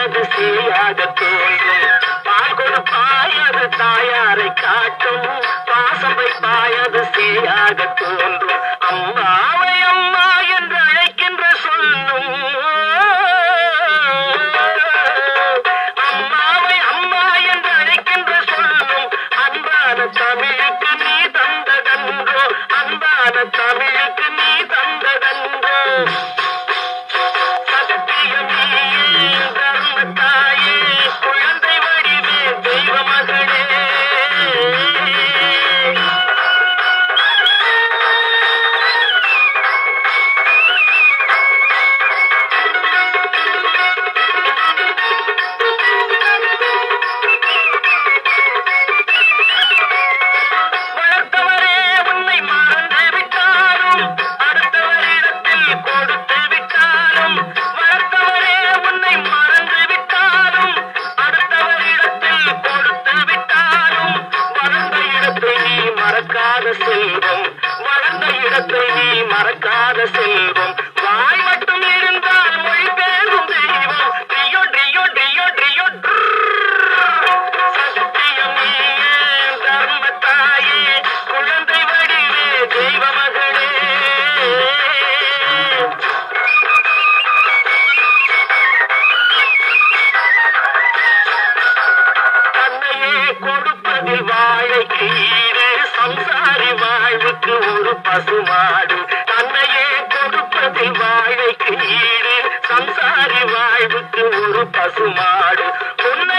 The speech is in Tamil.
அது சேயாக தோன்றும். பால் கொடுப்பாய் அது தாயாரை காட்டும். பாசம் வைப்பாய் அது சேயாக தோன்றும். அம்மாவை அம்மா என்று அழைக்கின்ற சொல்லும். அம்மாவை அம்மா என்று அழைக்கின்ற சொல்லும் அன்பான தமிழுக்கு நீ தந்ததன்றோ. அன்பான தமிழுக்கு நீ தந்ததன்றோ. தர்மத்தாயே குழந்தை வடிவே தெய்வ மகளே. வளர்த்தவரே உன்னை மறந்து விட்டாலும் அடுத்தவரிடத்தில் கொடுத்து விட்டாலும். வளர்த்தவரே உன்னை மறந்து விட்டாலும் அடுத்தவரிடத்தில் கொடுத்து விட்டாலும். வளர்ந்த இடத்தை நீ மறக்காத செல்வம். வளர்ந்த இடத்தை நீ மறக்காத செல்வம். வாய் மட்டும் இருந்தால் மொழி பேரும் தெய்வம். ட்ரியோ ட்ரியோ ட்ரியோ ட்ரியோ சத்தியமே தர்மத்தாயே குழந்தை வடிவே தெய்வ மகளே. தன்னையே கொடுப்பதில் வாழைக்கு ஈடு சம்சாரி வாழ்வுக்கு ஒரு பசுமாடு. தன்னையே கொடுப்பதில் வாழைக்கு ஈடு சம்சாரி வாழ்வுக்கு ஒரு பசுமாடு. பொன்னை